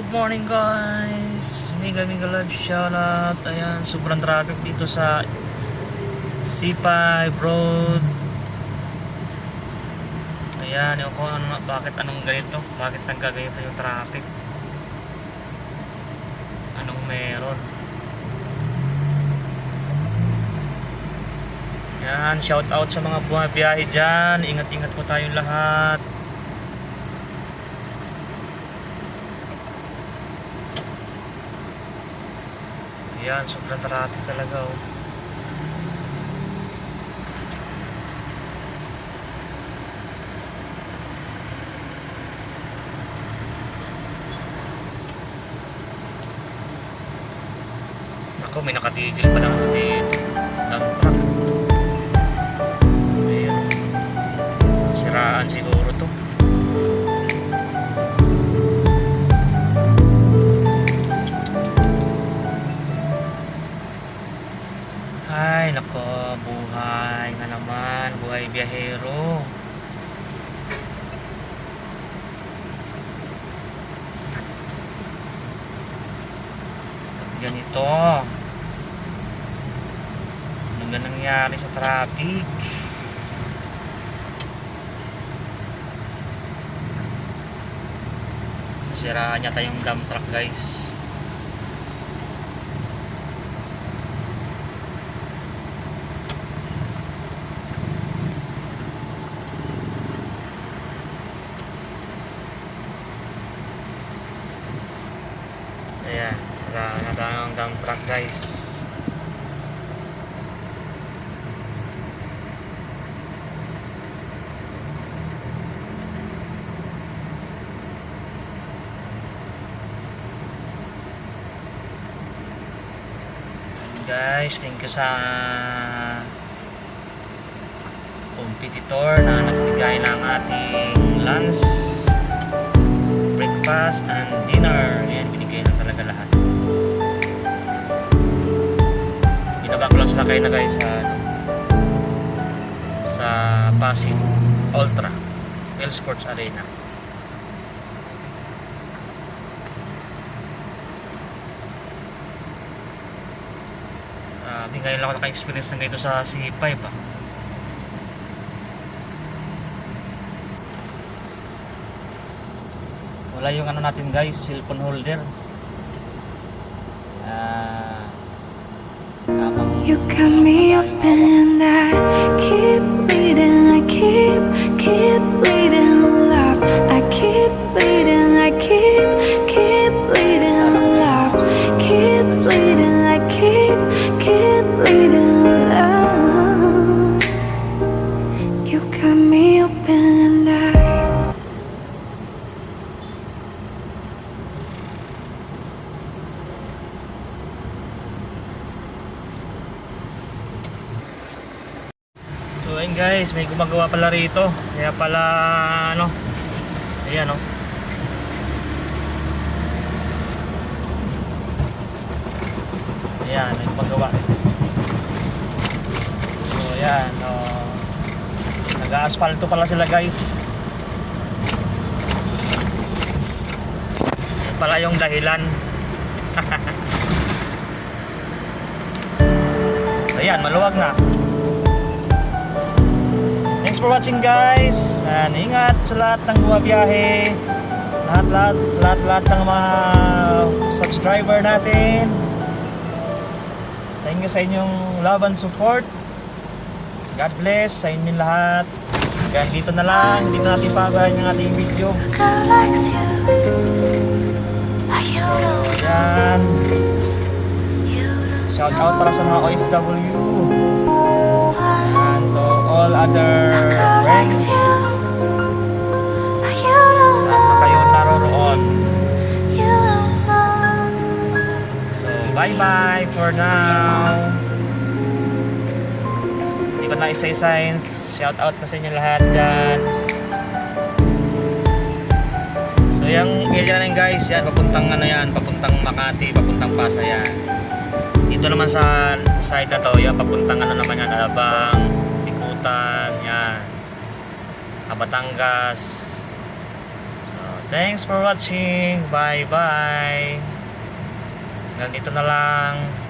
Good morning guys, mega love shoutout. Ayan, sobrang traffic dito sa C5 Road. Ayan, yung kung ano, bakit anong ganito, bakit nagkaganito yung traffic, anong meron. Ayan, shoutout sa mga bumabiyahe dyan. Ingat-ingat po tayong lahat. Ayan, sobrang traffic talaga oh. Ako, may nakatigil pa lang dito. Dump truck. Ayan. Siraan siguro to. Ay, nako, buhay nga naman, buhay biyahero. Ganito. Ano nga nangyari sa traffic? Nasiraan yata yung dump truck guys. Ayan, saraan na tayo ng dump truck guys. Guys, thank you sa competitor na nagbigay ng ating lunch, breakfast and dinner. Ayan, binigay na talaga lahat. Binaba ko lang sila kayo na guys sa Pasig Ultra Well Sports Arena. Ngayon lang ako naka-experience ng ganito sa C5 Wala yung ano natin guys, cellphone holder. You cut me open, I keep bleeding, I keep bleeding love. I keep bleeding, I keep bleeding love. Keep bleeding, I keep bleeding love. You cut me open, I So ayun guys, may gumagawa pala rito. Kaya pala ano, ayan oh. Ayan, may gumagawa. So ayan oh. Nag-aasfalto pala sila guys. Yan pala yung dahilan. Ayan, maluwag na. Thanks for watching guys, and ingat sa lahat ng bumabiyahe, lahat ng mga subscriber natin. Thank you sa inyong love and support. God bless sa inyong lahat. Hanggang dito na lang, hindi na natin pabayan yung ating video. So yan, shout out para sa mga OFW and to all other friends saan pa kayo naroroon. So bye bye for now. Hindi ko na isa signs. Shout out na sa inyo lahat dyan. So yung area na yun guys, yan papuntang ano yan, papuntang Makati, papuntang Pasay yan. Dito naman sa side na to, yan papuntang ano naman yan, Alabang, Bikutan, yan, Batangas. So Thanks for watching. Bye bye. Ganito na lang.